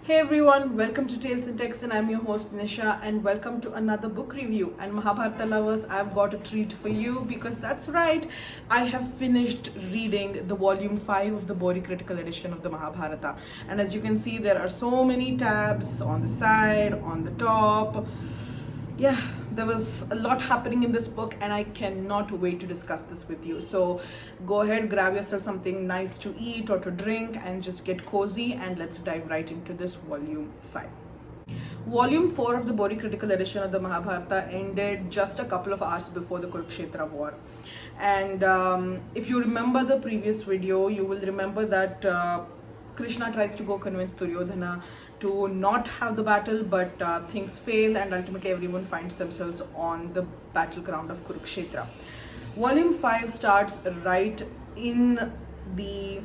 Hey everyone, welcome to Tales in Text and I'm your host Nisha and welcome to another book review. And Mahabharata lovers, I've got a treat for you because that's right, I have finished reading the volume 5 of the BORI Critical Edition of the Mahabharata. And as you can see, there are so many tabs on the side, on the top. Yeah, there was a lot happening in this book and I cannot wait to discuss this with you. So go ahead, grab yourself something nice to eat or to drink and just get cozy and let's dive right into this volume 5. Volume 4 of the BORI Critical Edition of the Mahabharata ended just a couple of hours before the Kurukshetra war. And if you remember the previous video, you will remember that Krishna tries to go convince Duryodhana to not have the battle, but things fail and ultimately everyone finds themselves on the battleground of Kurukshetra. Volume 5 starts right in the,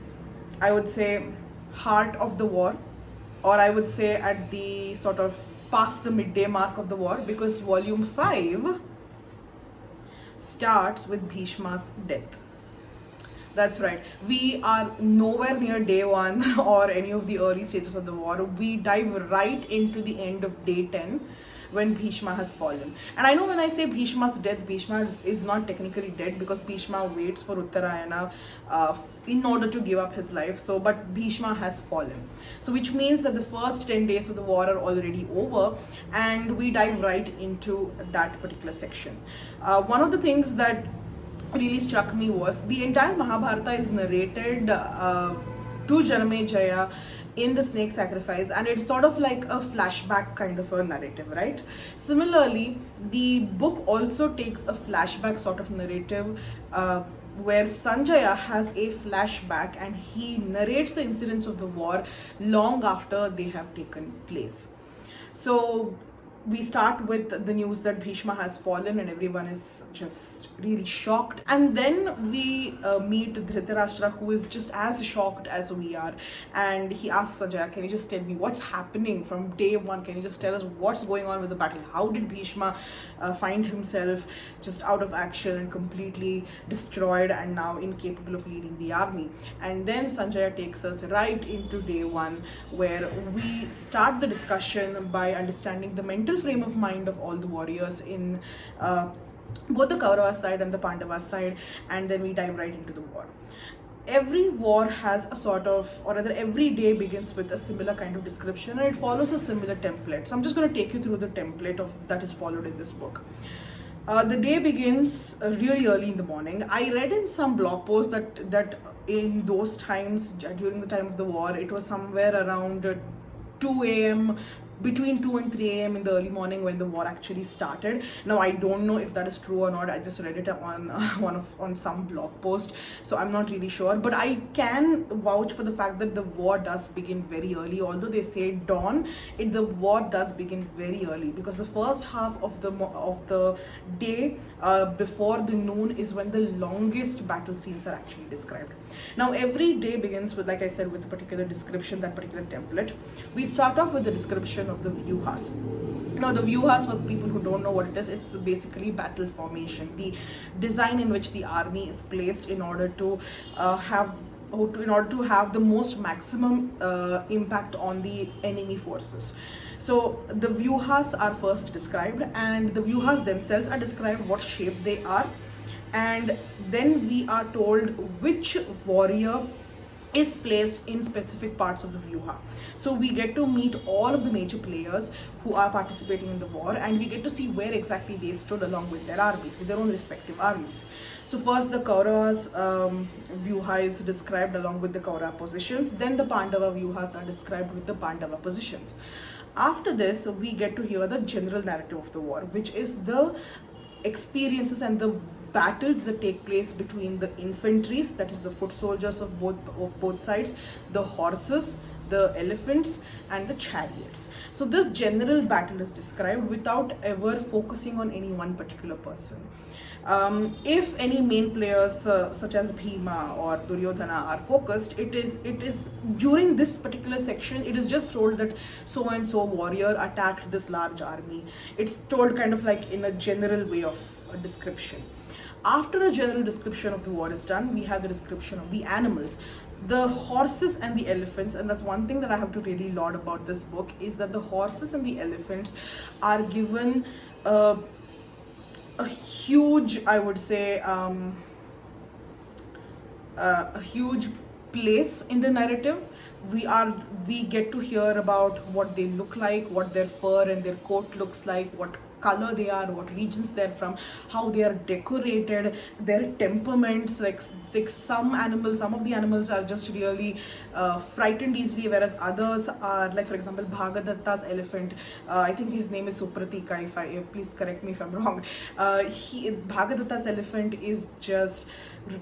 I would say, heart of the war, or I would say at the sort of past the midday mark of the war, because volume 5 starts with Bhishma's death. That's right. We are nowhere near day 1 or any of the early stages of the war. We dive right into the end of day 10 when Bhishma has fallen. And I know when I say Bhishma's death, Bhishma is not technically dead because Bhishma waits for Uttarayana in order to give up his life. So, but Bhishma has fallen. So, which means that the first 10 days of the war are already over and we dive right into that particular section. One of the things that really struck me was the entire Mahabharata is narrated to Janamejaya in the snake sacrifice, and it's sort of like a flashback kind of a narrative, right? Similarly, the book also takes a flashback sort of narrative where Sanjaya has a flashback and he narrates the incidents of the war long after they have taken place. So we start with the news that Bhishma has fallen and everyone is just really shocked. And then we meet Dhritarashtra, who is just as shocked as we are. And he asks Sanjaya, can you just tell me what's happening from day 1? Can you just tell us what's going on with the battle? How did Bhishma find himself just out of action and completely destroyed and now incapable of leading the army? And then Sanjaya takes us right into day 1, where we start the discussion by understanding the mental frame of mind of all the warriors in both the Kauravas side and the Pandavas side, and then we dive right into the war. Every war has a sort of, or rather every day begins with a similar kind of description and it follows a similar template. So I'm just going to take you through the template that is followed in this book. The day begins really early in the morning. I read in some blog posts that in those times, during the time of the war, it was somewhere around 2 a.m., between 2 and 3 a.m. in the early morning when the war actually started. Now I don't know if that is true or not. I just read it on on some blog post, so I'm not really sure. But I can vouch for the fact that the war does begin very early. Although they say dawn, the war does begin very early because the first half of the day before the noon is when the longest battle scenes are actually described. Now every day begins with, like I said, with a particular description, that particular template. We start off with the description of the vyuhas. Now the vyuhas, for people who don't know what it is, it's basically battle formation, the design in which the army is placed in order to have the most maximum impact on the enemy forces. So the vyuhas are first described and the vyuhas themselves are described, what shape they are, and then we are told which warrior is placed in specific parts of the vyuha. So we get to meet all of the major players who are participating in the war and we get to see where exactly they stood along with their armies, with their own respective armies. So first the Kauravas vyuha is described along with the Kaurava positions, then the Pandava vyuhas are described with the Pandava positions. After this, we get to hear the general narrative of the war, which is the experiences and the battles that take place between the infantries, that is the foot soldiers of both sides, the horses, the elephants and the chariots. So this general battle is described without ever focusing on any one particular person. If any main players such as Bhima or Duryodhana are focused, it is during this particular section, it is just told that so and so warrior attacked this large army. It's told kind of like in a general way of a description. After the general description of the war is done, we have the description of the animals. The horses and the elephants, and that's one thing that I have to really laud about this book, is that the horses and the elephants are given a huge, I would say, a huge place in the narrative. We get to hear about what they look like, what their fur and their coat looks like, what color they are, what regions they're from, how they are decorated, their temperaments. Like some animals, some of the animals are just really frightened easily, whereas others are, like for example Bhagadatta's elephant, I think his name is Supratika, if I please correct me if I'm wrong. Bhagadatta's elephant is just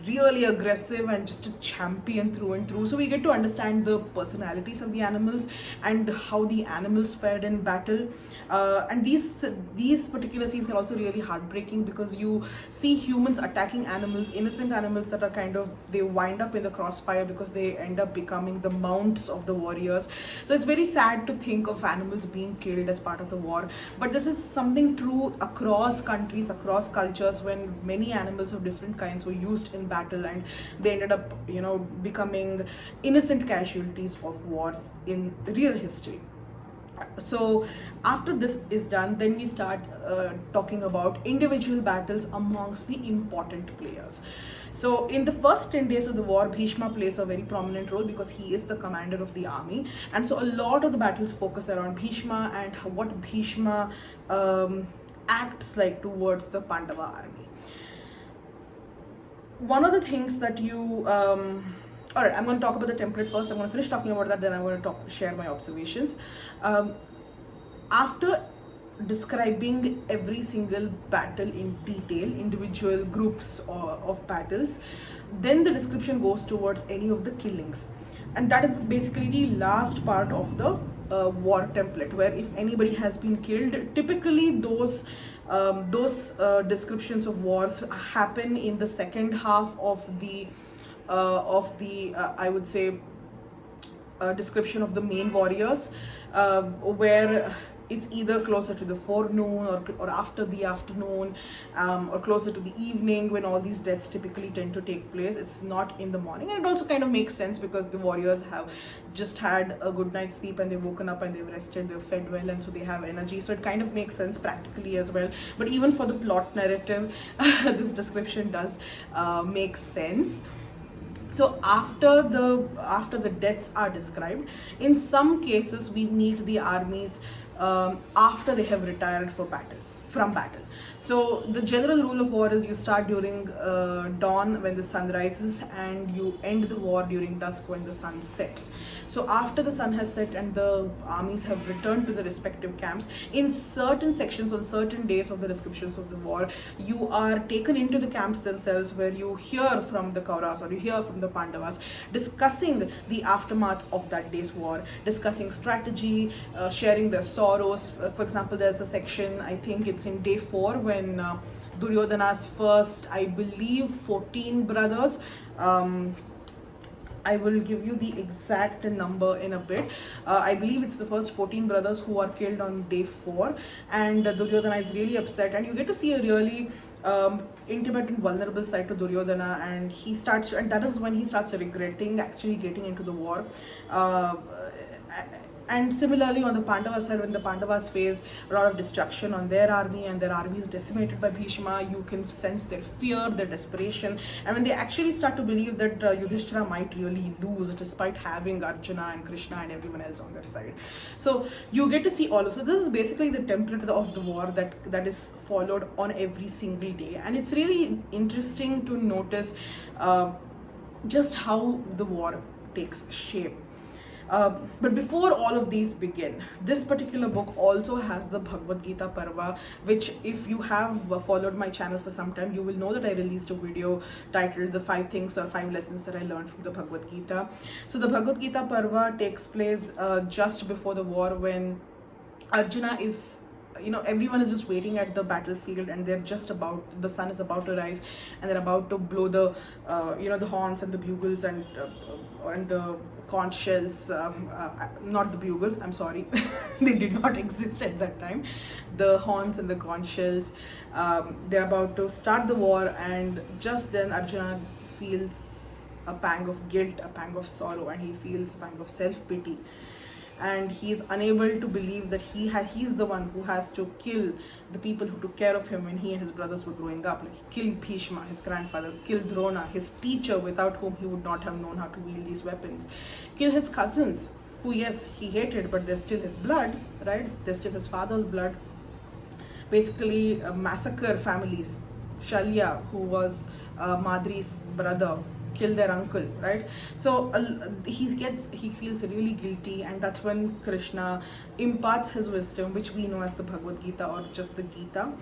really aggressive and just a champion through and through. So we get to understand the personalities of the animals and how the animals fared in battle. And these particular scenes are also really heartbreaking, because you see humans attacking animals, innocent animals that are they wind up in the crossfire because they end up becoming the mounts of the warriors. So it's very sad to think of animals being killed as part of the war, but this is something true across countries, across cultures, when many animals of different kinds were used in battle and they ended up becoming innocent casualties of wars in real history. So after this is done, then we start talking about individual battles amongst the important players. So in the first 10 days of the war, Bhishma plays a very prominent role because he is the commander of the army, and so a lot of the battles focus around Bhishma and what Bhishma acts like towards the Pandava army. One of the things that all right, I'm going to talk about the template first. I'm going to finish talking about that, then I'm going to share my observations. After describing every single battle in detail, individual groups of battles, then the description goes towards any of the killings. And that is basically the last part of the war template, where if anybody has been killed, typically those descriptions of wars happen in the second half of the I would say description of the main warriors, where it's either closer to the forenoon or after the afternoon, or closer to the evening, when all these deaths typically tend to take place. It's not in the morning, and it also kind of makes sense because the warriors have just had a good night's sleep and they've woken up and they've rested, they've fed well, and so they have energy. So it kind of makes sense practically as well. But even for the plot narrative, this description does make sense. So after the deaths are described, in some cases we meet the armies after they have retired from battle. So the general rule of war is you start during dawn when the sun rises, and you end the war during dusk when the sun sets. So after the sun has set and the armies have returned to the respective camps, in certain sections on certain days of the descriptions of the war, you are taken into the camps themselves, where you hear from the Kauravas or you hear from the Pandavas discussing the aftermath of that day's war, discussing strategy, sharing their sorrows. For example, there's a section, I think it's in day 4, when Duryodhana's first, I believe, 14 brothers, I will give you the exact number in a bit. I believe it's the first 14 brothers who are killed on day 4, and Duryodhana is really upset, and you get to see a really intimate and vulnerable side to Duryodhana, and that is when he starts regretting actually getting into the war. And similarly on the Pandava side, when the Pandavas face a lot of destruction on their army and their army is decimated by Bhishma, you can sense their fear, their desperation, and when they actually start to believe that Yudhishthira might really lose despite having Arjuna and Krishna and everyone else on their side. So you get to see all of. So this is basically the template of the war that is followed on every single day, and it's really interesting to notice just how the war takes shape. But before all of these begin, this particular book also has the Bhagavad Gita Parva, which if you have followed my channel for some time, you will know that I released a video titled the 5 things or 5 lessons that I learned from the Bhagavad Gita. So the Bhagavad Gita Parva takes place just before the war, when Arjuna is, everyone is just waiting at the battlefield, and the sun is about to rise, and they're about to blow the the horns and the bugles and the conch shells, not the bugles, I'm sorry, they did not exist at that time. The horns and the conch shells, they're about to start the war, and just then Arjuna feels a pang of guilt, a pang of sorrow, and he feels a pang of self-pity. And he is unable to believe that he's the one who has to kill the people who took care of him when he and his brothers were growing up. Like, he killed Bhishma, his grandfather, killed Drona, his teacher, without whom he would not have known how to wield these weapons, kill his cousins, who, yes, he hated, but they're still his blood, right? They're still his father's blood. Basically, massacre families. Shalya, who was Madri's brother, kill their uncle, right? So he feels really guilty, and that's when Krishna imparts his wisdom, which we know as the Bhagavad Gita, or just the Gita.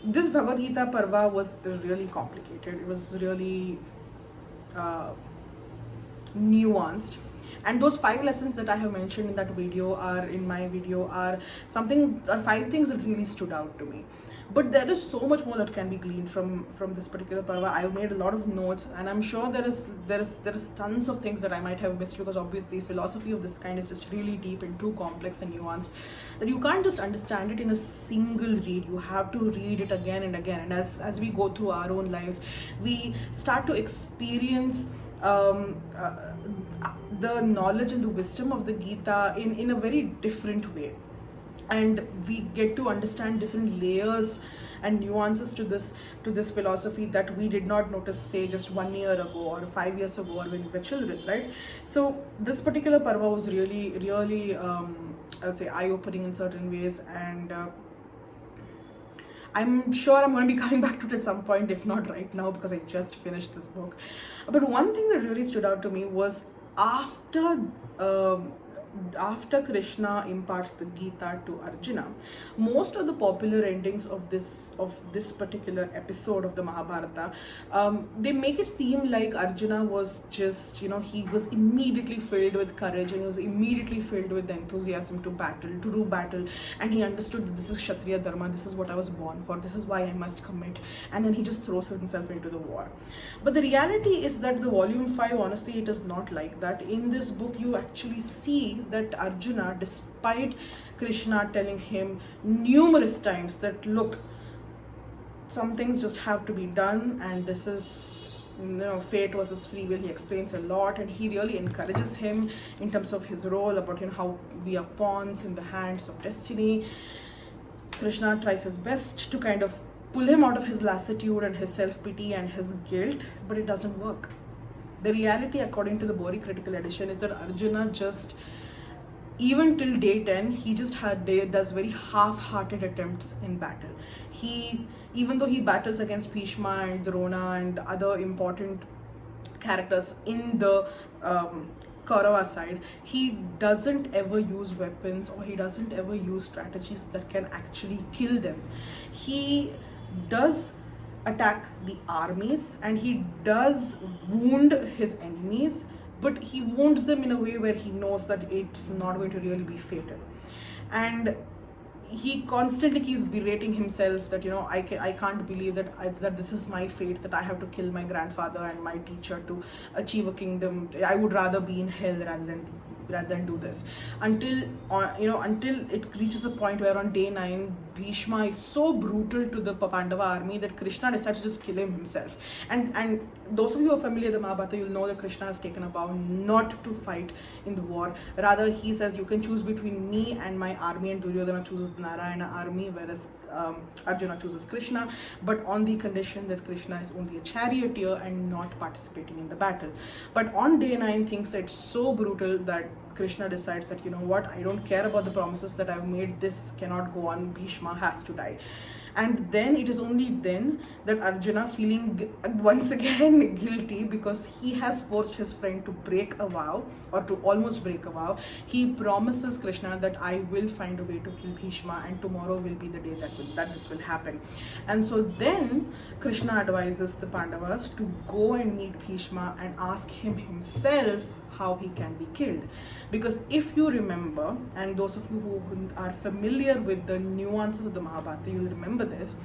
This Bhagavad Gita Parva was really complicated. It was really nuanced, and those 5 lessons that I have mentioned in that video are 5 things that really stood out to me. But there is so much more that can be gleaned from this particular parva. I've made a lot of notes, and I'm sure there is tons of things that I might have missed, because obviously philosophy of this kind is just really deep and too complex and nuanced that you can't just understand it in a single read. You have to read it again and again, and as we go through our own lives, we start to experience the knowledge and the wisdom of the Gita in a very different way. And we get to understand different layers and nuances to this philosophy that we did not notice, say, just 1 year ago or 5 years ago, or when we were children, right? So this particular parva was really, really, I would say, eye-opening in certain ways, and I'm sure I'm going to be coming back to it at some point, if not right now, because I just finished this book. But one thing that really stood out to me was after Krishna imparts the Gita to Arjuna, most of the popular endings of this particular episode of the Mahabharata, they make it seem like Arjuna was just, he was immediately filled with courage, and he was immediately filled with the enthusiasm to do battle, and he understood that this is Kshatriya Dharma, this is what I was born for, this is why I must commit, and then he just throws himself into the war. But the reality is that the volume 5, honestly, it is not like that. In this book, you actually see that Arjuna, despite Krishna telling him numerous times that, look, some things just have to be done, and this is, fate versus free will. He explains a lot, and he really encourages him in terms of his role, about how we are pawns in the hands of destiny. Krishna tries his best to kind of pull him out of his lassitude and his self-pity and his guilt, but it doesn't work. The reality, according to the BORI Critical Edition, is that Arjuna just, even till day 10, he just does very half-hearted attempts in battle. Even though he battles against Bhishma and Drona and other important characters in the Kaurava side, he doesn't ever use weapons, or he doesn't ever use strategies that can actually kill them. He does attack the armies, and he does wound his enemies, but he wounds them in a way where he knows that it's not going to really be fatal. And he constantly keeps berating himself that, I can't believe that this is my fate, that I have to kill my grandfather and my teacher to achieve a kingdom. I would rather be in hell rather than do this, until it reaches a point where on day 9, Bhishma is so brutal to the Pandava army that Krishna decides to just kill him himself. And those of you who are familiar with the Mahabharata, you'll know that Krishna has taken a vow not to fight in the war. Rather, he says, you can choose between me and my army, and Duryodhana chooses the Narayana army, whereas Arjuna chooses Krishna, but on the condition that Krishna is only a charioteer and not participating in the battle. But on day 9, things get so brutal that Krishna decides that, I don't care about the promises that I've made, this cannot go on, Bhishma has to die. And then it is only then that Arjuna, feeling once again guilty because he has forced his friend to break a vow, or to almost break a vow, he promises Krishna that I will find a way to kill Bhishma, and tomorrow will be the day that this will happen. And so then Krishna advises the Pandavas to go and meet Bhishma and ask him himself how he can be killed. Because if you remember, and those of you who are familiar with the nuances of the Mahabharata, you'll remember this.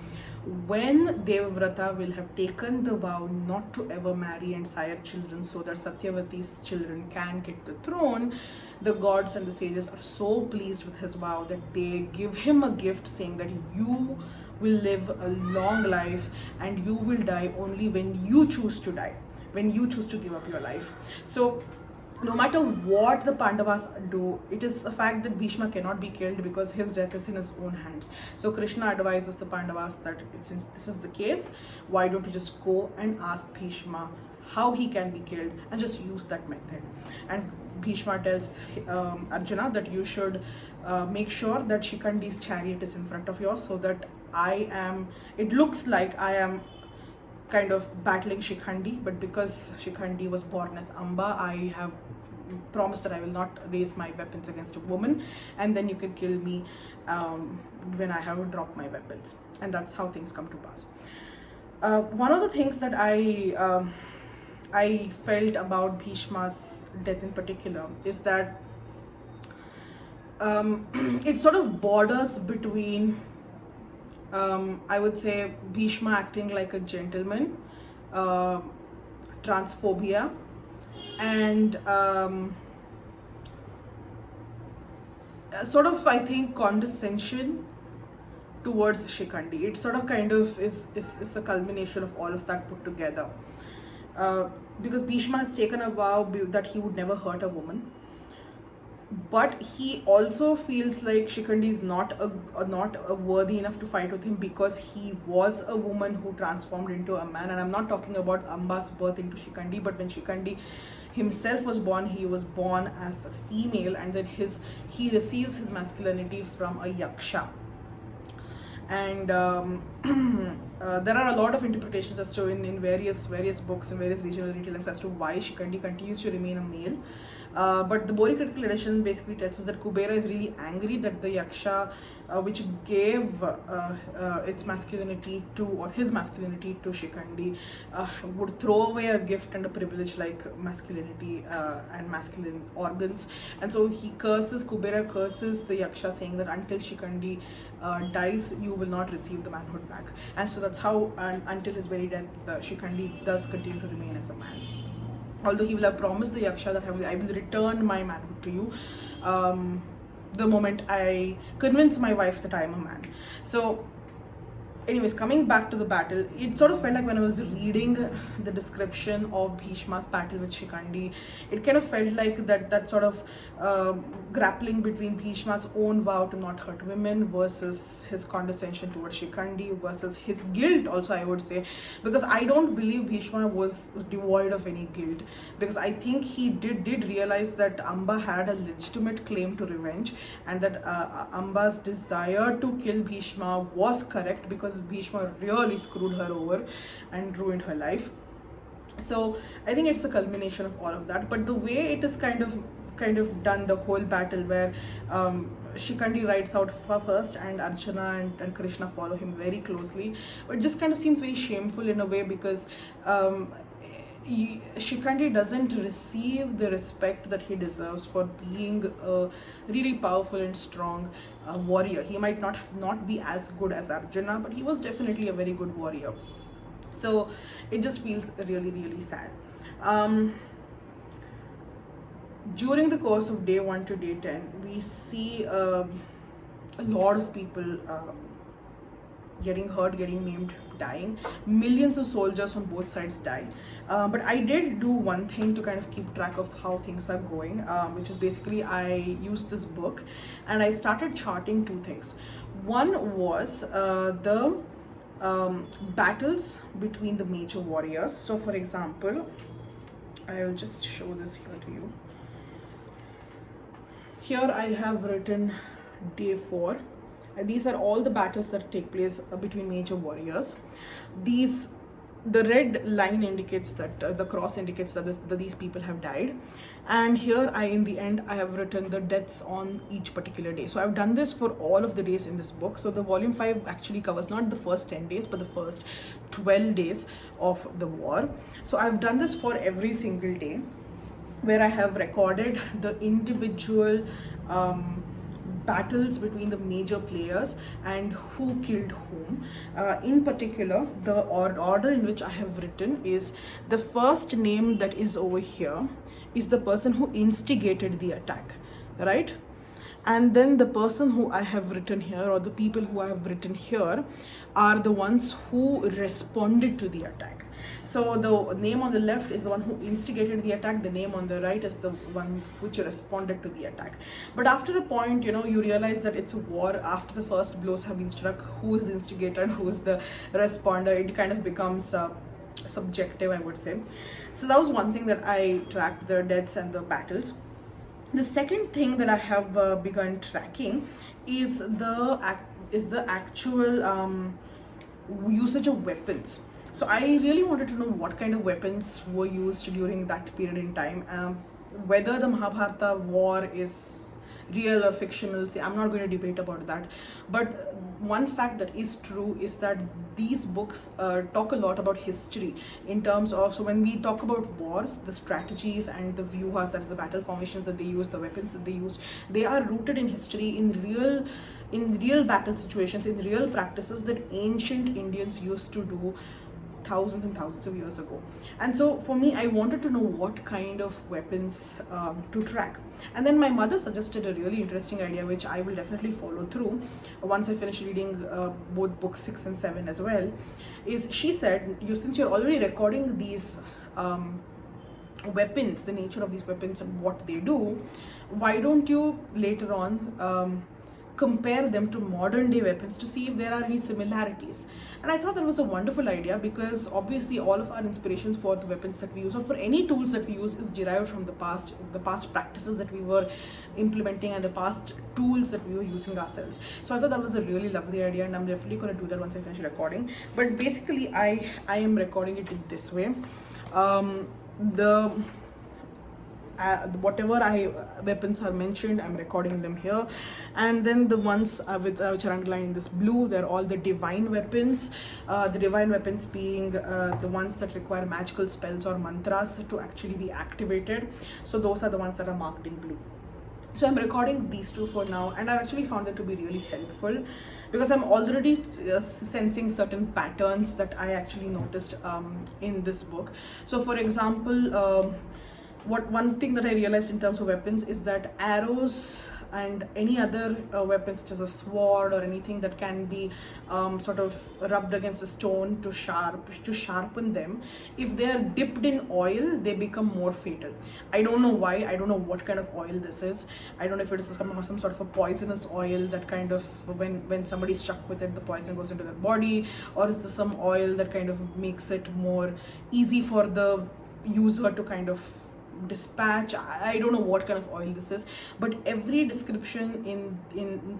When Devavrata will have taken the vow not to ever marry and sire children so that Satyavati's children can get the throne, the gods and the sages are so pleased with his vow that they give him a gift saying that you will live a long life and you will die only when you choose to die, when you choose to give up your life. So no matter what the Pandavas do, it is a fact that Bhishma cannot be killed because his death is in his own hands. So Krishna advises the Pandavas that since this is the case, why don't you just go and ask Bhishma how he can be killed and just use that method. And Bhishma tells Arjuna that you should make sure that Shikhandi's chariot is in front of yours, so that it looks like I am kind of battling Shikhandi, but because Shikhandi was born as Amba, I have promised that I will not raise my weapons against a woman, and then you can kill me when I have dropped my weapons. And that's how things come to pass. One of the things that I felt about Bhishma's death in particular is that it sort of borders between I would say Bhishma acting like a gentleman, transphobia, and sort of, I think, condescension towards Shikhandi. It sort of kind of is a culmination of all of that put together. Because Bhishma has taken a vow that he would never hurt a woman. But he also feels like Shikhandi is not worthy enough to fight with him because he was a woman who transformed into a man. And I'm not talking about Amba's birth into Shikhandi, but when Shikhandi himself was born, he was born as a female, and then he receives his masculinity from a yaksha. And there are a lot of interpretations as to in various books and various regional retellings as to why Shikhandi continues to remain a male. But the BORI Critical Edition basically tells us that Kubera is really angry that the Yaksha, which gave its masculinity to, or his masculinity to Shikhandi, would throw away a gift and a privilege like masculinity and masculine organs. And so Kubera curses the Yaksha, saying that until Shikhandi dies, you will not receive the manhood back. And so that's how, until his very death, Shikhandi does continue to remain as a man. Although he will have promised the Yaksha that I will return my manhood to you the moment I convince my wife that I am a man. So anyways, coming back to the battle, it sort of felt like when I was reading the description of Bhishma's battle with Shikhandi, it kind of felt like that sort of grappling between Bhishma's own vow to not hurt women versus his condescension towards Shikhandi versus his guilt also, I would say, because I don't believe Bhishma was devoid of any guilt, because I think he did realize that Amba had a legitimate claim to revenge, and that Amba's desire to kill Bhishma was correct because Bhishma really screwed her over and ruined her life. So I think it's the culmination of all of that. But the way it is kind of done, the whole battle where Shikhandi rides out first and Arjuna and Krishna follow him very closely, it just kind of seems very shameful in a way, because Shikhandi doesn't receive the respect that he deserves for being a really powerful and strong warrior. He might not be as good as Arjuna, but he was definitely a very good warrior. So it just feels really, really sad. During the course of day 1 to day 10, we see a lot of people getting hurt, getting maimed, dying. Millions of soldiers on both sides die. But I did do one thing to kind of keep track of how things are going, which is basically I used this book and I started charting 2 things. One was the battles between the major warriors. So for example, I will just show this here to you. Here I have written day 4. These are all the battles that take place between major warriors. The red line indicates that, the cross indicates that these people have died. And here in the end, I have written the deaths on each particular day. So I've done this for all of the days in this book. So the volume 5 actually covers not the first 10 days, but the first 12 days of the war. So I've done this for every single day. where I have recorded the individual battles between the major players and who killed whom. In particular, the order in which I have written is the first name that is over here is the person who instigated the attack, right? And then the person who I have written here, or the people who I have written here, are the ones who responded to the attack. So the name on the left is the one who instigated the attack, the name on the right is the one which responded to the attack. But after a point, you know, you realize that it's a war. After the first blows have been struck, who is the instigator and who is the responder, it kind of becomes subjective, I would say. So that was one thing that I tracked, the deaths and the battles. The second thing that I have begun tracking is the actual usage of weapons. So I really wanted to know what kind of weapons were used during that period in time, whether the Mahabharata war is real or fictional. See, I'm not going to debate about that, but one fact that is true is that these books talk a lot about history in terms of, so when we talk about wars, the strategies and the vyuhas, that is the battle formations that they use, the weapons that they use, they are rooted in history, in real battle situations, in real practices that ancient Indians used to do thousands and thousands of years ago. And so for me, I wanted to know what kind of weapons to track. And then my mother suggested a really interesting idea, which I will definitely follow through once I finish reading both books 6 and 7 as well. Is she said, since you're already recording these weapons, the nature of these weapons and what they do, why don't you later on compare them to modern day weapons to see if there are any similarities. And I thought that was a wonderful idea, because obviously all of our inspirations for the weapons that we use, or for any tools that we use, is derived from the past practices that we were implementing and the past tools that we were using ourselves. So I thought that was a really lovely idea, and I'm definitely going to do that once I finish recording. But basically I am recording it in this way. Whatever weapons are mentioned, I'm recording them here, and then the ones which are underlined in this blue, they're all the divine weapons. The divine weapons being the ones that require magical spells or mantras to actually be activated. So those are the ones that are marked in blue. So I'm recording these two for now, and I've actually found it to be really helpful, because I'm already sensing certain patterns that I actually noticed in this book. So for example, one thing that I realized in terms of weapons is that arrows and any other weapons, such as a sword or anything that can be sort of rubbed against a stone to sharpen them, if they are dipped in oil, they become more fatal. I don't know why. I don't know what kind of oil this is. I don't know if it is some sort of a poisonous oil that kind of, when somebody's struck with it, the poison goes into their body, or is this some oil that kind of makes it more easy for the user to kind of dispatch. I don't know what kind of oil this is, but every description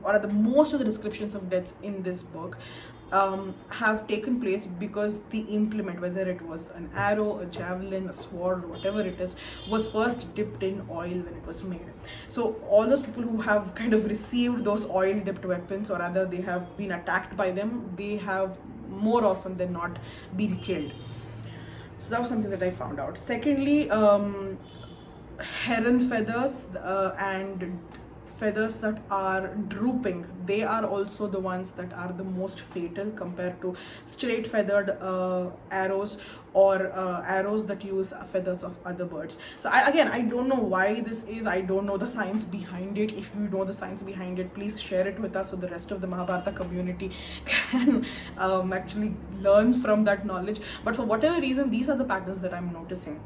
or the most of the descriptions of deaths in this book have taken place because the implement, whether it was an arrow, a javelin, a sword, whatever it is, was first dipped in oil when it was made. So all those people who have kind of received those oil dipped weapons, or rather they have been attacked by them, they have more often than not been killed. So that was something that I found out. Secondly, heron feathers and feathers that are drooping, they are also the ones that are the most fatal compared to straight feathered arrows, or arrows that use feathers of other birds. So I don't know why this is. I don't know the science behind it. If you know the science behind it, please share it with us so the rest of the Mahabharata community can actually learn from that knowledge. But for whatever reason, these are the patterns that I'm noticing.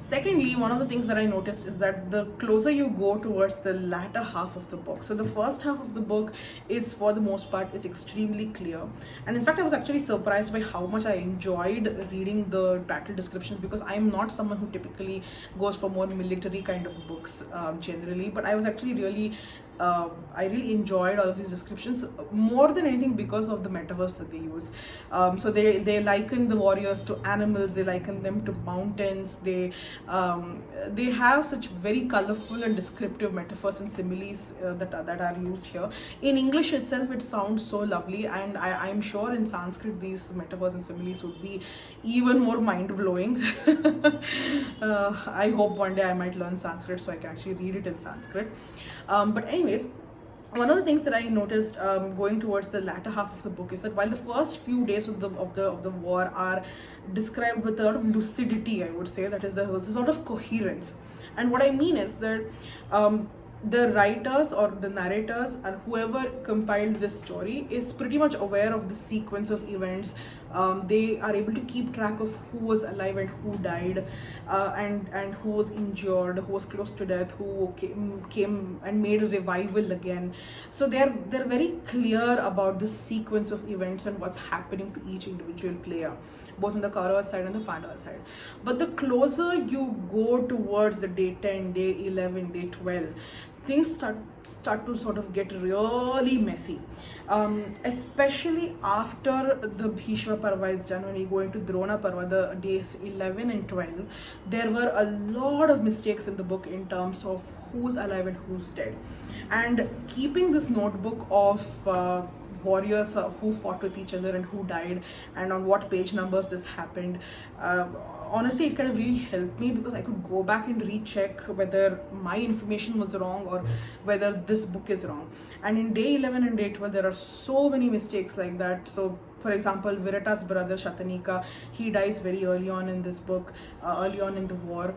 Secondly, one of the things that I noticed is that the closer you go towards the latter half of the book, so the first half of the book is, for the most part, is extremely clear. And in fact, I was actually surprised by how much I enjoyed reading the battle descriptions, because I'm not someone who typically goes for more military kind of books generally, but I was actually really I really enjoyed all of these descriptions, more than anything because of the metaphors that they use. So they liken the warriors to animals, they liken them to mountains, they have such very colorful and descriptive metaphors and similes that are used here. In English itself, it sounds so lovely, and I'm sure in Sanskrit these metaphors and similes would be even more mind-blowing. I hope one day I might learn Sanskrit so I can actually read it in Sanskrit. But anyways, one of the things that I noticed going towards the latter half of the book is that while the first few days of the war are described with a lot of lucidity, I would say, that is, there's a sort of coherence. And what I mean is that the writers or the narrators and whoever compiled this story is pretty much aware of the sequence of events. They are able to keep track of who was alive and who died, and who was injured, who was close to death, who came and made a revival again. So they're very clear about the sequence of events and what's happening to each individual player, both on the Kaurava side and the Pandava side. But the closer you go towards the day 10, day 11, day 12, things start to sort of get really messy. Especially after the Bhishma Parva is done, when you go into Drona Parva, the days 11 and 12, there were a lot of mistakes in the book in terms of who's alive and who's dead. And keeping this notebook of warriors who fought with each other and who died and on what page numbers this happened, honestly, it kind of really helped me, because I could go back and recheck whether my information was wrong or whether this book is wrong. And in day 11 and day 12, there are so many mistakes like that. So for example, Virata's brother Shatanika, he dies very early on in this book, early on in the war.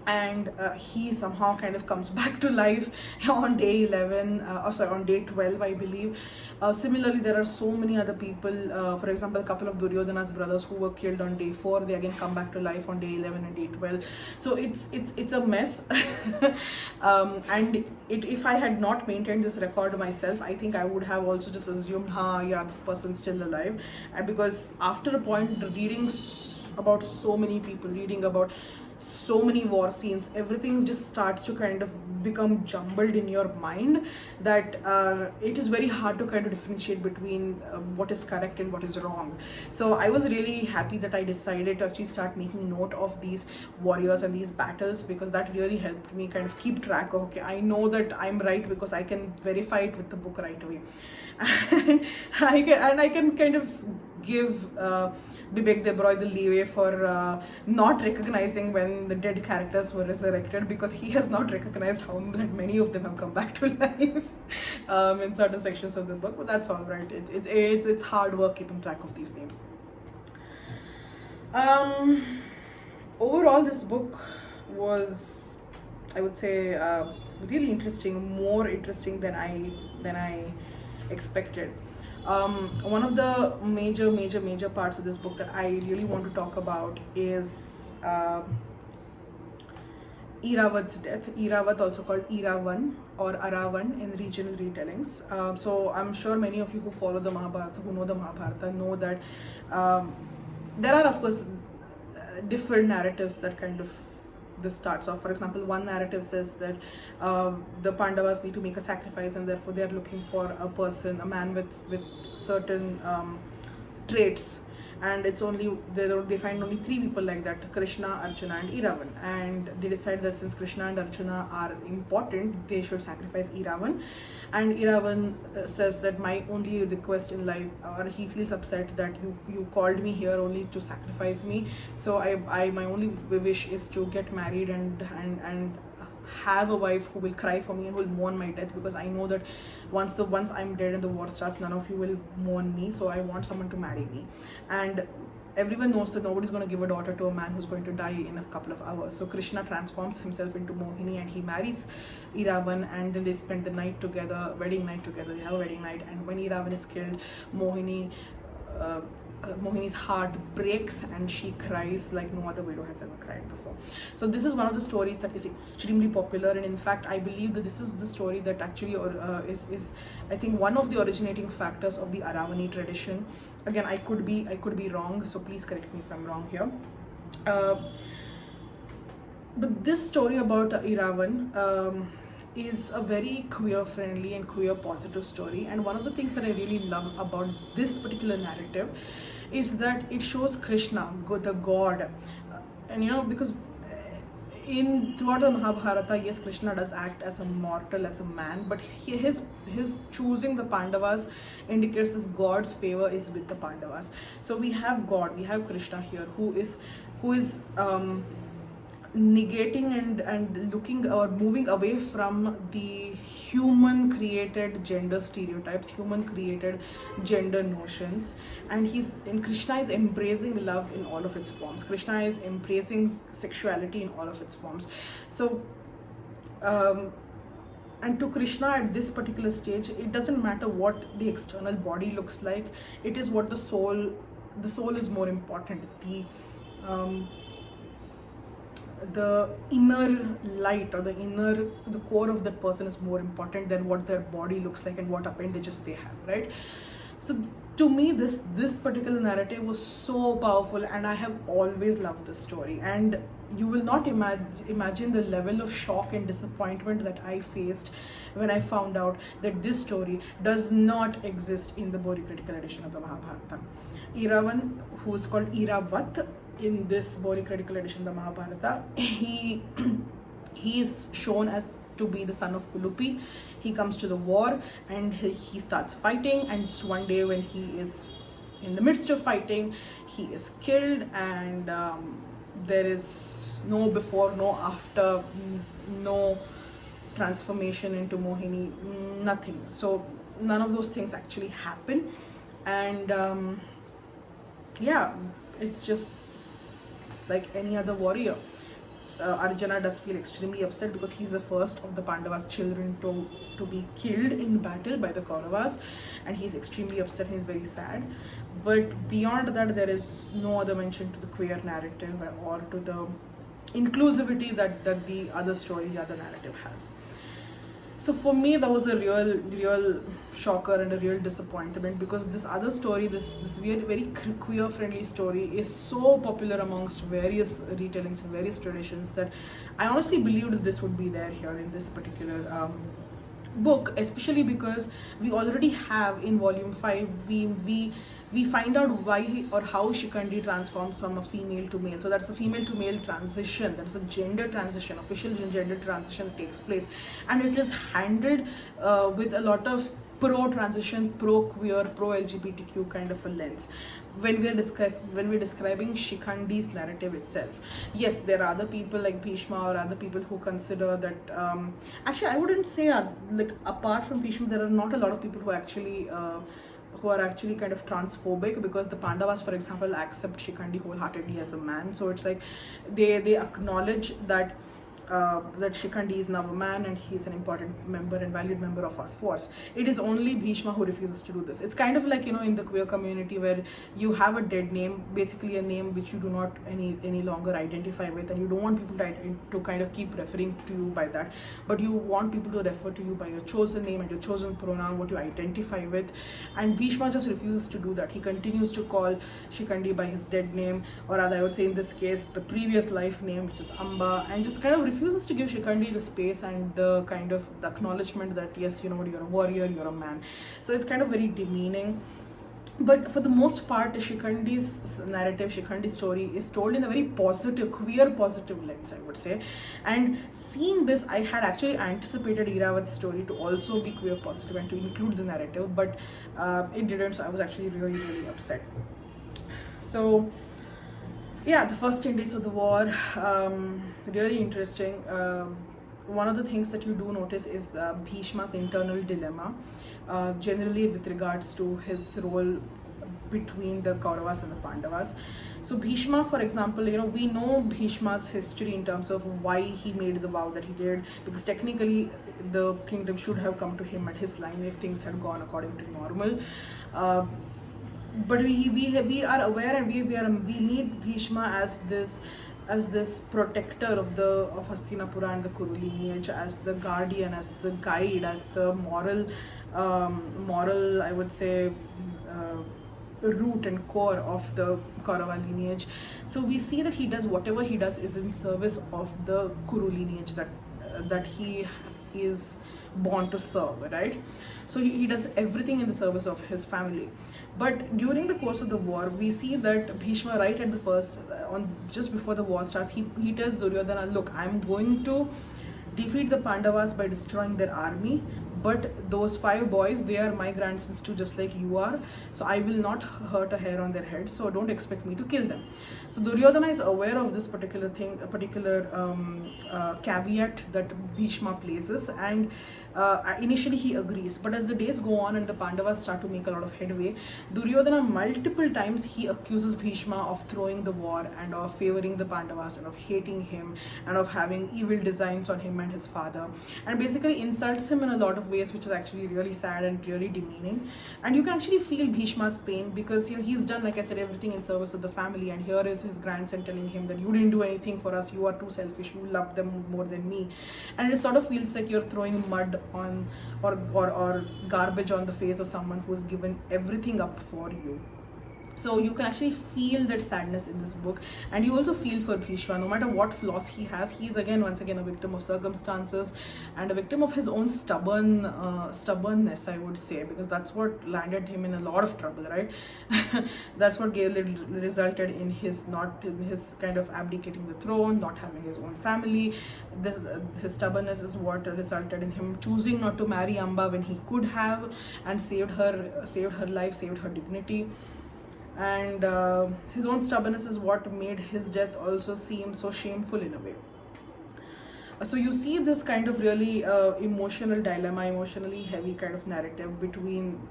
And he somehow kind of comes back to life on day 11, on day 12, I believe. Similarly, there are so many other people, for example, a couple of Duryodhana's brothers who were killed on day 4, they again come back to life on day 11 and day 12. So it's a mess. And if I had not maintained this record myself, I think I would have also just assumed, yeah, this person's still alive. And because after a point, reading about so many people, reading about so many war scenes, everything just starts to kind of become jumbled in your mind, that it is very hard to kind of differentiate between what is correct and what is wrong. So I was really happy that I decided to actually start making note of these warriors and these battles, because that really helped me kind of keep track of, okay, I know that I'm right because I can verify it with the book right away. And I can kind of give Bibek Debroy the leeway for not recognizing when the dead characters were resurrected, because he has not recognized how that many of them have come back to life in certain sections of the book. But that's all right. It's hard work keeping track of these names. Overall, this book was, I would say, really interesting, more interesting than I expected. One of the major parts of this book that I really want to talk about is Iravat's death. Iravat, also called Iravan or Aravan in regional retellings. So I'm sure many of you who follow the Mahabharata, who know the Mahabharata, know that there are, of course, different narratives that kind of this starts off. For example, one narrative says that the Pandavas need to make a sacrifice, and therefore they are looking for a man with certain traits, and it's only they find only 3 people like that: Krishna, Arjuna, and Iravan. And they decide that since Krishna and Arjuna are important, they should sacrifice Iravan. And Iravan says that my only request in life, or he feels upset that you called me here only to sacrifice me. So I my only wish is to get married and have a wife who will cry for me and will mourn my death, because I know that once I'm dead and the war starts, none of you will mourn me. So I want someone to marry me. And everyone knows that nobody's going to give a daughter to a man who's going to die in a couple of hours. So Krishna transforms himself into Mohini and he marries Iravan, and then they spend the night together, wedding night together. They have a wedding night, and when Iravan is killed, Mohini's heart breaks and she cries like no other widow has ever cried before. So this is one of the stories that is extremely popular, and in fact I believe that this is the story that actually is I think one of the originating factors of the Aravani tradition. Again, I could be wrong, so please correct me if I'm wrong here. But this story about Iravan is a very queer friendly and queer positive story. And one of the things that I really love about this particular narrative is that it shows Krishna, the god, and because in throughout the Mahabharata, yes, Krishna does act as a mortal, as a man, but his choosing the Pandavas indicates this god's favor is with the Pandavas. So we have God, we have Krishna here, who is negating and looking or moving away from the human created gender stereotypes, human created gender notions, and Krishna is embracing love in all of its forms. Krishna is embracing sexuality in all of its forms. So and to Krishna at this particular stage, it doesn't matter what the external body looks like. It is what the soul is more important. The inner light, or the core of that person is more important than what their body looks like and what appendages they have, right? So to me, this particular narrative was so powerful, and I have always loved this story. And you will not imagine the level of shock and disappointment that I faced when I found out that this story does not exist in the BORI Critical Edition of the Mahabharata. Iravan, who is called Iravat in this BORI Critical Edition of the Mahabharata, he is shown as to be the son of Kulupi. He comes to the war and he starts fighting, and just one day when he is in the midst of fighting, he is killed, and there is no before, no after, no transformation into Mohini, nothing. So none of those things actually happen, and yeah, it's just like any other warrior. Arjuna does feel extremely upset because he's the first of the Pandavas' children to be killed in battle by the Kauravas, and he's extremely upset and he's very sad. But beyond that, there is no other mention to the queer narrative or to the inclusivity that the other story, the other narrative has. So for me, that was a real shocker and a real disappointment, because this other story, this very queer friendly story, is so popular amongst various retellings and various traditions that I honestly believed this would be there here in this particular book, especially because we already have in volume 5, we find out why or how Shikhandi transformed from a female to male. So that's a female to male transition, that is a gender transition, official gender transition that takes place, and it is handled with a lot of pro-transition, pro-queer, pro-LGBTQ kind of a lens. When we're describing Shikhandi's narrative itself, yes, there are other people like Bhishma or other people who consider that. Actually, I wouldn't say like apart from Bhishma, there are not a lot of people who are actually kind of transphobic, because the Pandavas, for example, accept Shikhandi wholeheartedly as a man. So it's like they acknowledge that that Shikhandi is now a man and he's an important member and valued member of our force. It is only Bhishma who refuses to do this. It's kind of like, in the queer community where you have a dead name, basically a name which you do not any longer identify with, and you don't want people to kind of keep referring to you by that, but you want people to refer to you by your chosen name and your chosen pronoun, what you identify with. And Bhishma just refuses to do that. He continues to call Shikhandi by his dead name, or rather I would say in this case the previous life name, which is Amba, and just kind of refuses to give Shikhandi the space and the kind of the acknowledgement that yes, you're a warrior, you're a man. So it's kind of very demeaning. But for the most part, Shikhandi's narrative, Shikhandi's story is told in a very positive, queer positive lens, I would say. And seeing this, I had actually anticipated Iravat's story to also be queer positive and to include the narrative, but it didn't, so I was actually really upset. So yeah, the first 10 days of the war, really interesting. One of the things that you do notice is Bhishma's internal dilemma, generally with regards to his role between the Kauravas and the Pandavas. So Bhishma, for example, we know Bhishma's history in terms of why he made the vow that he did, because technically the kingdom should have come to him at his line if things had gone according to normal. But we are aware, and we meet Bhishma as this protector of Hastinapura and the Kuru lineage, as the guardian, as the guide, as the moral I would say root and core of the Kaurava lineage. So we see that he does whatever he does is in service of the Kuru lineage that he is born to serve, right? So he does everything in the service of his family. But during the course of the war, we see that Bhishma, right at the first, on just before the war starts, he tells Duryodhana, look, I'm going to defeat the Pandavas by destroying their army, but those 5 boys, they are my grandsons too, just like you are, so I will not hurt a hair on their head, so don't expect me to kill them. So Duryodhana is aware of this particular thing, a particular caveat that Bhishma places, and initially he agrees, but as the days go on and the Pandavas start to make a lot of headway, Duryodhana multiple times he accuses Bhishma of throwing the war and of favoring the Pandavas and of hating him and of having evil designs on him and his father, and basically insults him in a lot of ways, which is actually really sad and really demeaning. And you can actually feel Bhishma's pain, because he's done, like I said, everything in service of the family, and here is his grandson telling him that you didn't do anything for us, you are too selfish, you love them more than me. And it sort of feels like you're throwing mud on or garbage on the face of someone who's given everything up for you. So you can actually feel that sadness in this book, and you also feel for Bhishma. No matter what flaws he has, he's once again a victim of circumstances and a victim of his own stubbornness, I would say, because that's what landed him in a lot of trouble, right? That's what resulted in his kind of abdicating the throne, not having his own family. His stubbornness is what resulted in him choosing not to marry Amba when he could have, and saved her life, saved her dignity. And his own stubbornness is what made his death also seem so shameful in a way. So you see this kind of really emotional dilemma, emotionally heavy kind of narrative between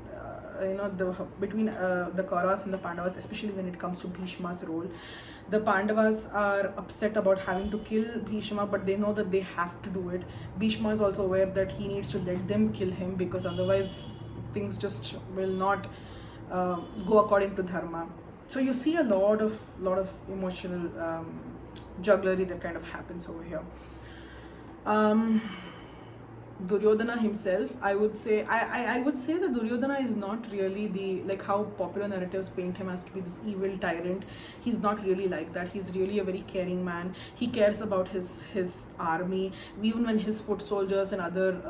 the Kauravas and the Pandavas, especially when it comes to Bhishma's role. The Pandavas are upset about having to kill Bhishma, but they know that they have to do it. Bhishma is also aware that he needs to let them kill him, because otherwise things just will not go according to dharma. So you see a lot of emotional jugglery that kind of happens over here. Duryodhana himself, I would say that Duryodhana is not really like how popular narratives paint him as to be this evil tyrant. He's not really like that. He's really a very caring man. He cares about his army, even when his foot soldiers and other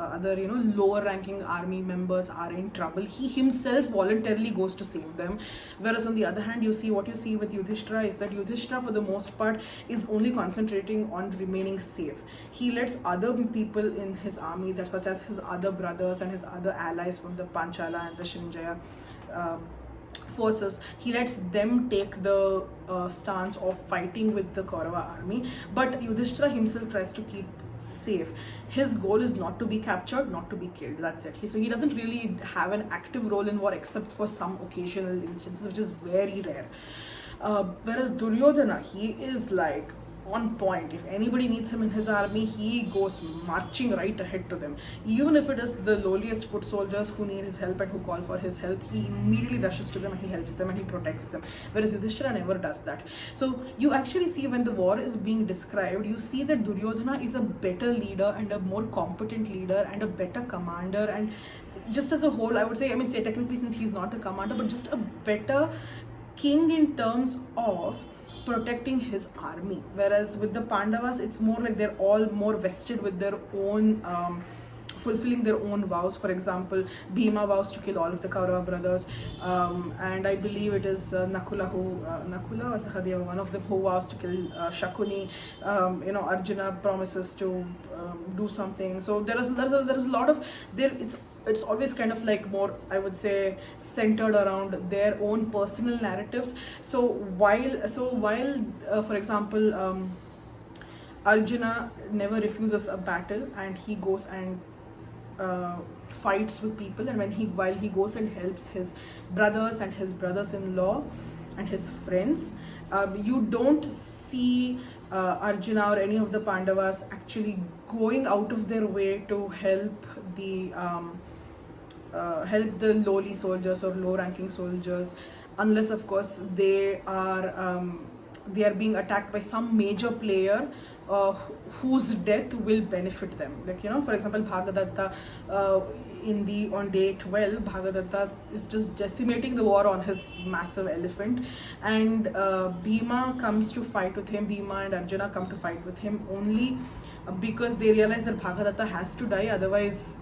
lower ranking army members are in trouble, he himself voluntarily goes to save them. Whereas on the other hand, what you see with Yudhishthira is that Yudhishthira for the most part is only concentrating on remaining safe. He lets other people in his army, such as his other brothers and his other allies from the Panchala and the Srinjaya forces, he lets them take the stance of fighting with the Kaurava army, but Yudhishthira himself tries to keep safe. His goal is not to be captured, not to be killed, that's it. So he doesn't really have an active role in war except for some occasional instances, which is very rare. Whereas Duryodhana, he is like on point. If anybody needs him in his army, he goes marching right ahead to them. Even if it is the lowliest foot soldiers who need his help and who call for his help, he immediately rushes to them and he helps them and he protects them. Whereas Yudhishthira never does that. So you actually see, when the war is being described, you see that Duryodhana is a better leader and a more competent leader and a better commander, and just as a whole, I would say, technically since he's not the commander, but just a better king in terms of protecting his army. Whereas with the Pandavas, it's more like they're all more vested with their own fulfilling their own vows. For example, Bhima vows to kill all of the Kaurava brothers, and I believe it is Nakula or Sahadeva, one of them, who vows to kill Shakuni. Arjuna promises to do something. So there's a lot of it's always kind of like more, I would say, centered around their own personal narratives. So while for example, Arjuna never refuses a battle, and he goes and fights with people, and while he goes and helps his brothers and his brothers-in-law and his friends, you don't see Arjuna or any of the Pandavas actually going out of their way to help the lowly soldiers or low-ranking soldiers, unless of course they are being attacked by some major player whose death will benefit them. Like, for example, Bhagadatta, on day 12, Bhagadatta is just decimating the war on his massive elephant, and Bhima comes to fight with him. Bhima and Arjuna come to fight with him only because they realize that Bhagadatta has to die, otherwise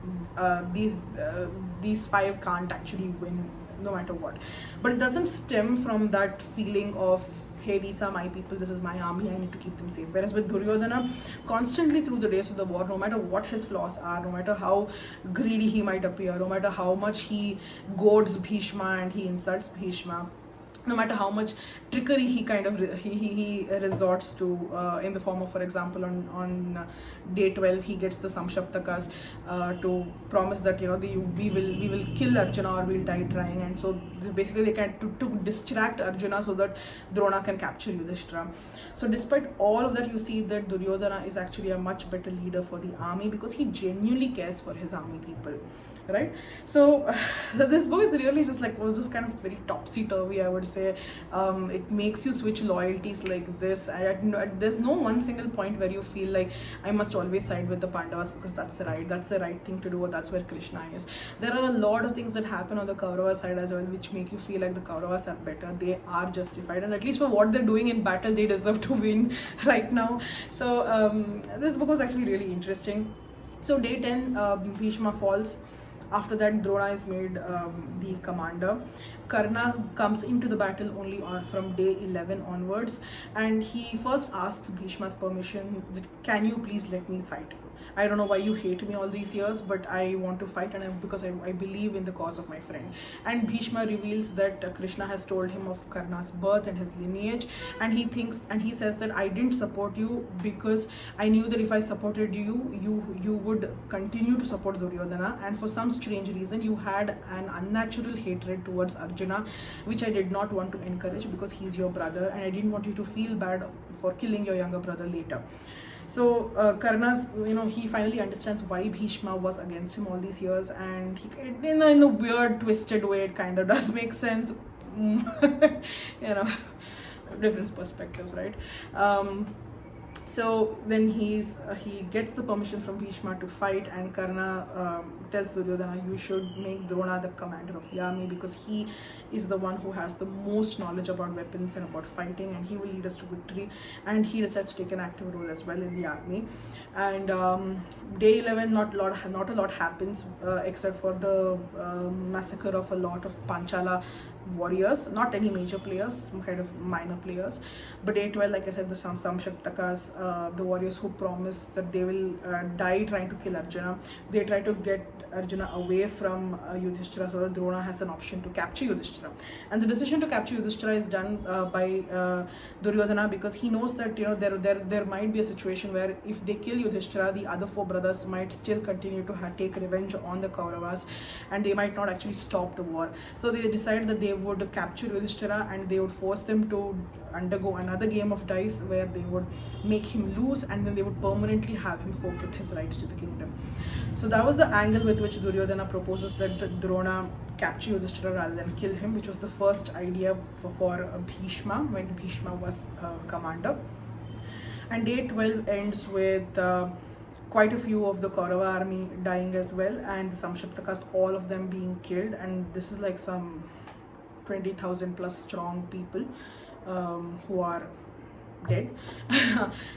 these five can't actually win no matter what. But it doesn't stem from that feeling of, hey, these are my people, this is my army, I need to keep them safe. Whereas with Duryodhana, constantly through the days of the war, no matter what his flaws are, no matter how greedy he might appear, no matter how much he goads Bhishma and he insults Bhishma, no matter how much trickery he kind of he resorts to, in the form of, for example, on day 12 he gets the Samshaptakas to promise that, you know, we will kill Arjuna or we'll die trying, and so basically they can to distract Arjuna so that Drona can capture Yudhishthira. So despite all of that, you see that Duryodhana is actually a much better leader for the army because he genuinely cares for his army people, right? So this book is really just like, was just kind of very topsy-turvy, I would say. It makes you switch loyalties like this. There's no one single point where you feel like I must always side with the Pandavas because that's the right thing to do, or that's where Krishna is. There are a lot of things that happen on the Kaurava side as well which make you feel like the Kauravas are better. They are justified, and at least for what they're doing in battle, they deserve to win right now. So this book was actually really interesting. So day 10, Bhishma falls. After that, Drona is made the commander. Karna comes into the battle only from day 11 onwards, and he first asks Bhishma's permission that, can you please let me fight? I don't know why you hate me all these years, but I want to fight, and because I believe in the cause of my friend. And Bhishma reveals that Krishna has told him of Karna's birth and his lineage, and he says that I didn't support you because I knew that if I supported you would continue to support Duryodhana, and for some strange reason you had an unnatural hatred towards Arjuna, which I did not want to encourage because he's your brother, and I didn't want you to feel bad for killing your younger brother later. So Karna's, he finally understands why Bhishma was against him all these years, and he, in a weird, twisted way, it kind of does make sense. Different perspectives, right? So then he gets the permission from Bhishma to fight, and Karna tells Duryodhana, you should make Drona the commander of the army because he is the one who has the most knowledge about weapons and about fighting, and he will lead us to victory. And he decides to take an active role as well in the army. And day 11, not a lot happens except for the massacre of a lot of Panchala warriors, not any major players, some kind of minor players. But day 12, like I said, the Samshaptakas, the warriors who promise that they will die trying to kill Arjuna, they try to get Arjuna away from Yudhishthira so that Drona has an option to capture Yudhishthira. And the decision to capture Yudhishthira is done by Duryodhana because he knows that there might be a situation where if they kill Yudhishthira, the other four brothers might still continue to take revenge on the Kauravas, and they might not actually stop the war. So they decided that they would capture Yudhishthira and they would force them to undergo another game of dice where they would make him lose, and then they would permanently have him forfeit his rights to the kingdom. So that was the angle with which Duryodhana proposes that Drona capture Yudhishthira rather than kill him, which was the first idea for Bhishma when Bhishma was commander. And day 12 ends with quite a few of the Kaurava army dying as well, and the Samshaptakas, all of them being killed, and this is like some 20,000 plus strong people who are dead.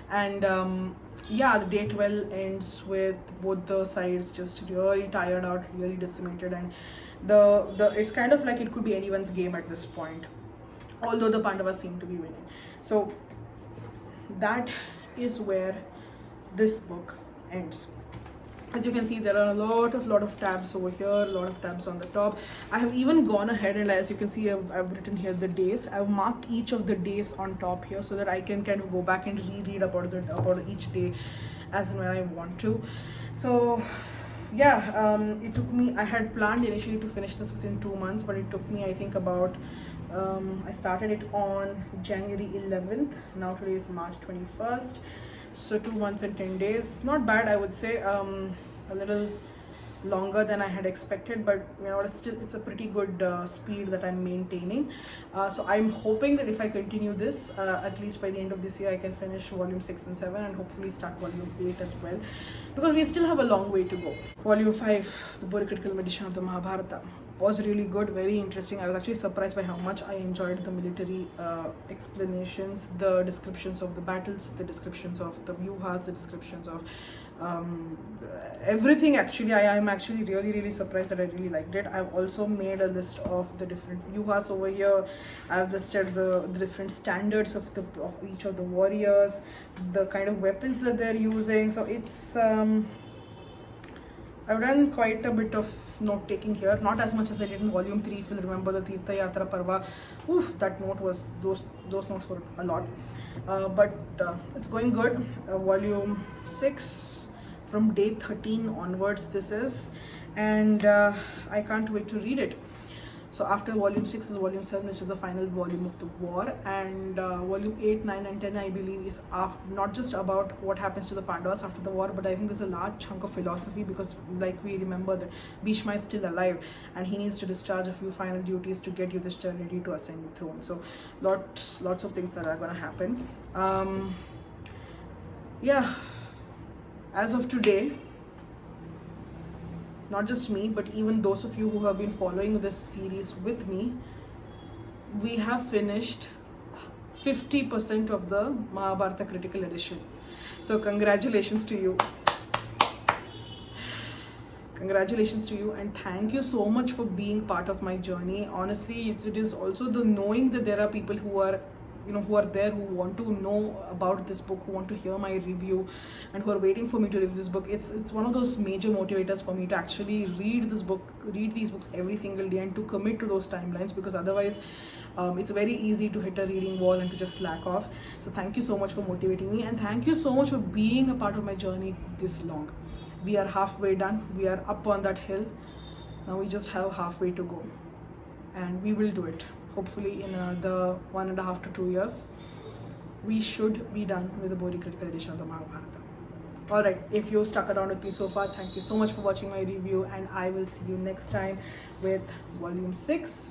And the day 12 ends with both the sides just really tired out, really decimated, and the it's kind of like it could be anyone's game at this point, although the Pandavas seem to be winning. So that is where this book ends. As you can see, there are a lot of tabs over here, a lot of tabs on the top. I have even gone ahead and, as you can see, I've written here the days. I've marked each of the days on top here so that I can kind of go back and reread about each day as and when I want to. So yeah, it took me, I had planned initially to finish this within 2 months, but it took me, I think, about I started it on January 11th. Now today is March 21st. So 2 months and 10 days. Not bad, I would say. A little longer than I had expected, but you know, it's a pretty good speed that I'm maintaining. So I'm hoping that if I continue this, at least by the end of this year, I can finish volume 6 and 7 and hopefully start volume 8 as well, because we still have a long way to go. Volume 5, the BORI Critical Edition of the Mahabharata, was really good, very interesting. I was actually surprised by how much I enjoyed the military explanations, the descriptions of the battles, the descriptions of the vyuhas, the descriptions of everything. Actually, I am actually really surprised that I really liked it. I've also made a list of the different vyuhas over here. I've listed the different standards of each of the warriors, the kind of weapons that they're using. So it's I've done quite a bit of note taking here, not as much as I did in volume 3. If you'll remember the Tirtha Yatra Parva, that note was, those notes were a lot. But it's going good. Volume 6, from day 13 onwards this is, and I can't wait to read it. So after volume 6 is volume 7, which is the final volume of the war, and volume 8, 9 and 10 I believe is not just about what happens to the Pandavas after the war, but I think there's a large chunk of philosophy, because like we remember that Bhishma is still alive and he needs to discharge a few final duties to get Yudhishthira ready to ascend the throne. So lots of things that are going to happen. Yeah, as of today, not just me, but even those of you who have been following this series with me, we have finished 50% of the Mahabharata Critical Edition. So congratulations to you. Congratulations to you, and thank you so much for being part of my journey. Honestly, it is also the knowing that there are people who are there, who want to know about this book, who want to hear my review, and who are waiting for me to review this book. It's one of those major motivators for me to actually read these books every single day and to commit to those timelines, because otherwise it's very easy to hit a reading wall and to just slack off. So thank you so much for motivating me, and thank you so much for being a part of my journey this long. We are halfway done. We are up on that hill. Now we just have halfway to go, and we will do it. Hopefully in the 1.5 to 2 years, we should be done with the BORI Critical Edition of the Mahabharata. Alright, if you stuck around with me so far, thank you so much for watching my review, and I will see you next time with volume 6.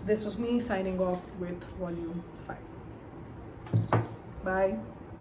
This was me signing off with volume 5. Bye.